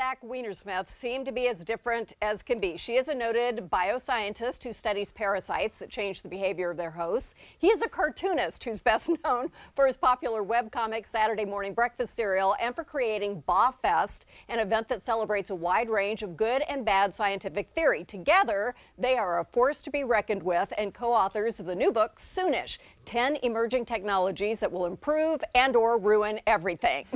Zach Weinersmith seem to be as different as can be. She is a noted bioscientist who studies parasites that change the behavior of their hosts. He is a cartoonist who's best known for his popular webcomic Saturday Morning Breakfast Cereal and for creating BAHFest, an event that celebrates a wide range of good and bad scientific theory. Together, they are a force to be reckoned with and co-authors of the new book, SOONIsh, 10 emerging technologies that will improve and/or ruin everything.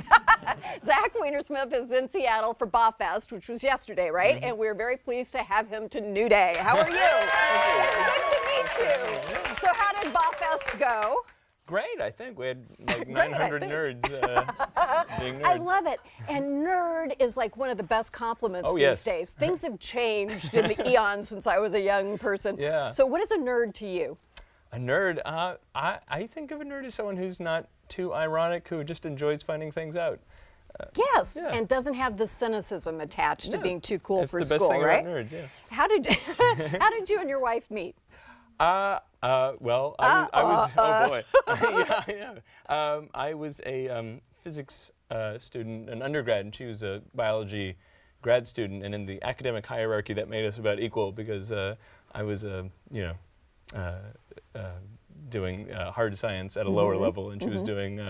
Zach Weinersmith is in Seattle for BAHFest, which was yesterday, right? And we're very pleased to have him to New Day. How are you? It's good to meet you. So how did BAHFest go? Great, I think. We had like 900 nerds being nerds. I love it. And nerd is like one of the best compliments these days. Things have changed in the eons since I was a young person. Yeah. So what is a nerd to you? A nerd, I think of a nerd as someone who's not too ironic, who just enjoys finding things out. Yes, and doesn't have the cynicism attached to being too cool for school, right? That's the best thing about nerds, yeah. How did you and your wife meet? Well, I was, oh boy. Yeah. I was a physics student, an undergrad, and she was a biology grad student, and in the academic hierarchy that made us about equal because I was, doing hard science at a lower level, and she was doing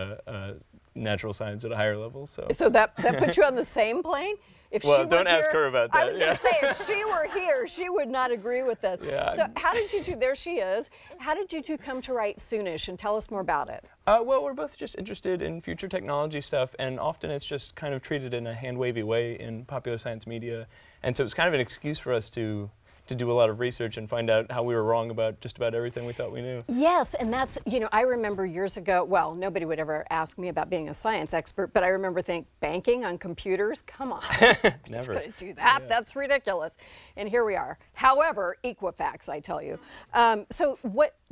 natural science at a higher level. So that put you on the same plane? If well, she don't ask her about that. I was going to say, if she were here, she would not agree with this. Yeah. So how did you two, there she is, how did you two come to write Soonish, and tell us more about it? Well, we're both just interested in future technology stuff, and often it's just kind of treated in a hand-wavy way in popular science media. And so it's kind of an excuse for us to do a lot of research and find out how we were wrong about just about everything we thought we knew. Yes, and that's, I remember years ago, well, nobody would ever ask me about being a science expert, but I remember thinking, banking on computers? Come on. Never. Going to do that? Yeah. That's ridiculous. And here we are. However, Equifax, I tell you. So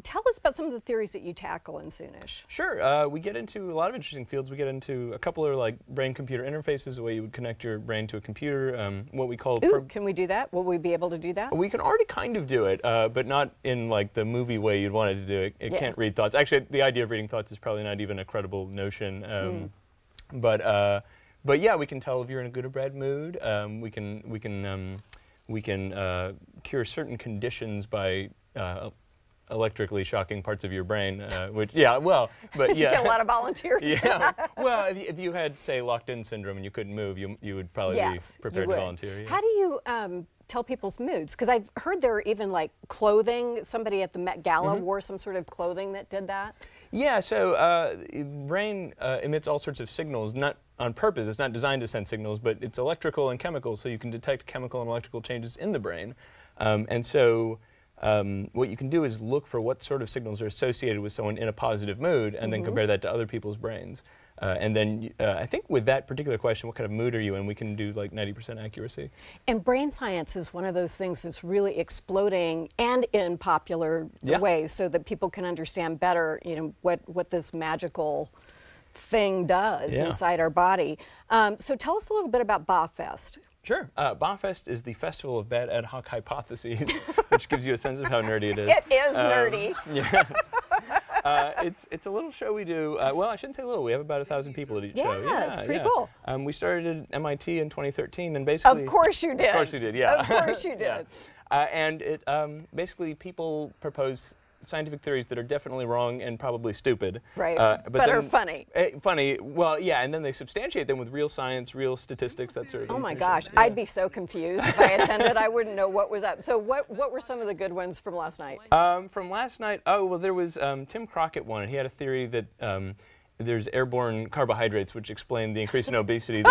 tell us about some of the theories that you tackle in Soonish. Sure. We get into a lot of interesting fields. We get into a couple of like brain-computer interfaces, the way you would connect your brain to a computer, what we call... Ooh, can we do that? Will we be able to do that? We can already kind of do it, but not in like the movie way you'd want it to do it. It can't read thoughts. Actually, the idea of reading thoughts is probably not even a credible notion. But yeah, we can tell if you're in a good or bad mood. We can cure certain conditions by electrically shocking parts of your brain, which, but you get a lot of volunteers. Yeah, well, if you had, say, locked-in syndrome and you couldn't move, you would probably be prepared to volunteer. Yeah. How do you tell people's moods? Because I've heard there are even like clothing. Somebody at the Met Gala wore some sort of clothing that did that. Yeah, so brain emits all sorts of signals, not on purpose. It's not designed to send signals, but it's electrical and chemical, so you can detect chemical and electrical changes in the brain. And so what you can do is look for what sort of signals are associated with someone in a positive mood and then compare that to other people's brains. And then I think with that particular question, what kind of mood are you in, we can do like 90% accuracy. And brain science is one of those things that's really exploding and in popular ways so that people can understand better, what this magical thing does inside our body. So tell us a little bit about BAHFest. Sure. BAHFest is the Festival of Bad Ad Hoc Hypotheses, which gives you a sense of how nerdy it is. It is nerdy. Yeah. It's a little show we do. Well, I shouldn't say little. We have about 1,000 people at each show. Yeah, it's pretty cool. We started at MIT in 2013, and basically... Of course you did. Of course you did, yeah. Of course you did. And it basically people propose scientific theories that are definitely wrong and probably stupid. Right, but are funny. Funny, well, yeah, and then they substantiate them with real science, real statistics, that sort of thing. Oh my gosh, I'd be so confused if I attended. I wouldn't know what was up. So what were some of the good ones from last night? From last night, well, there was Tim Crockett one, and he had a theory that there's airborne carbohydrates which explain the increase in obesity,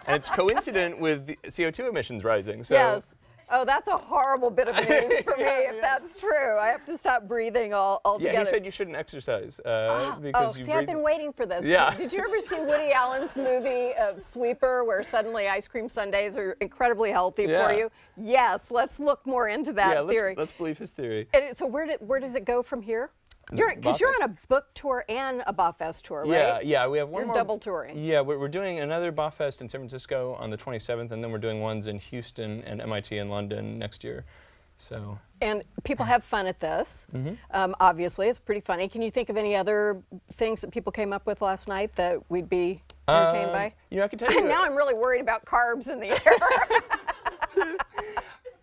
and it's coincident with the CO2 emissions rising. So. Yes. Oh, that's a horrible bit of news for me, if that's true. I have to stop breathing altogether. Yeah, he said you shouldn't exercise. See, I've been waiting for this. Yeah. Did you ever see Woody Allen's movie Sweeper, where suddenly ice cream sundaes are incredibly healthy for you? Yes, let's look more into that theory. Let's believe his theory. And so where does it go from here? Because you're on a book tour and a BAHFest tour, right? Yeah, we have one more. You're double touring. Yeah, we're doing another BAHFest in San Francisco on the 27th, and then we're doing ones in Houston and MIT and London next year. So. And people have fun at this. Obviously, it's pretty funny. Can you think of any other things that people came up with last night that we'd be entertained by? You know, I can tell you. Now I'm really worried about carbs in the air.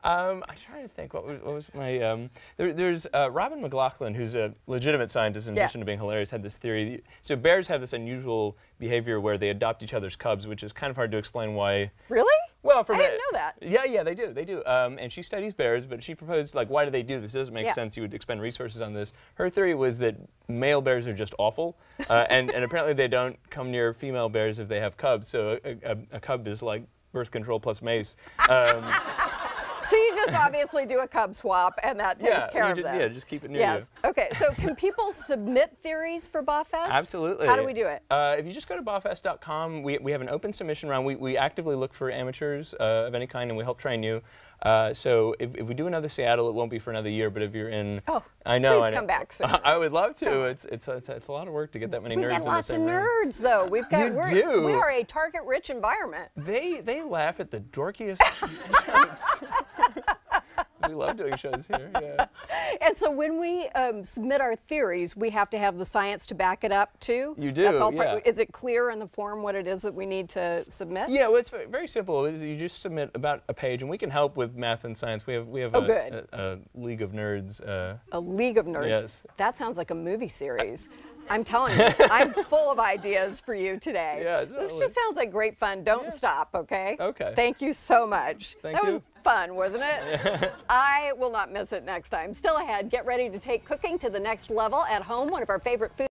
I'm trying to think. What was my? There's Robin McLaughlin, who's a legitimate scientist in addition to being hilarious, had this theory. So bears have this unusual behavior where they adopt each other's cubs, which is kind of hard to explain why. Really? Well, I didn't know that. Yeah, they do. And she studies bears, but she proposed, like, why do they do this? It doesn't make sense. You would expend resources on this. Her theory was that male bears are just awful, and apparently they don't come near female bears if they have cubs. So a cub is like birth control plus mace. So you just obviously do a cub swap, and that takes care of this. Yeah, just keep it near you. Okay, so can people submit theories for BAHFest? Absolutely. How do we do it? If you just go to BAHFest.com, we have an open submission round. We actively look for amateurs of any kind, and we help train you. So if we do another Seattle, it won't be for another year, but if you're in... Oh, I know. Please come back soon. I would love to. It's a lot of work to get that many nerds in the same room. We've got lots of nerds, though. We've got, we are a target-rich environment. They laugh at the dorkiest We love doing shows here, yeah. And so when we submit our theories, we have to have the science to back it up, too? You do, Is it clear in the form what it is that we need to submit? Yeah, well, it's very simple. You just submit about a page, and we can help with math and science. We have a league of nerds. A league of nerds? Yes. That sounds like a movie series. I'm telling you, I'm full of ideas for you today. Yeah, totally. This just sounds like great fun. Don't stop, okay? Okay. Thank you so much. Thank you. That was fun, wasn't it? I will not miss it next time. Still ahead, get ready to take cooking to the next level at home. One of our favorite foods.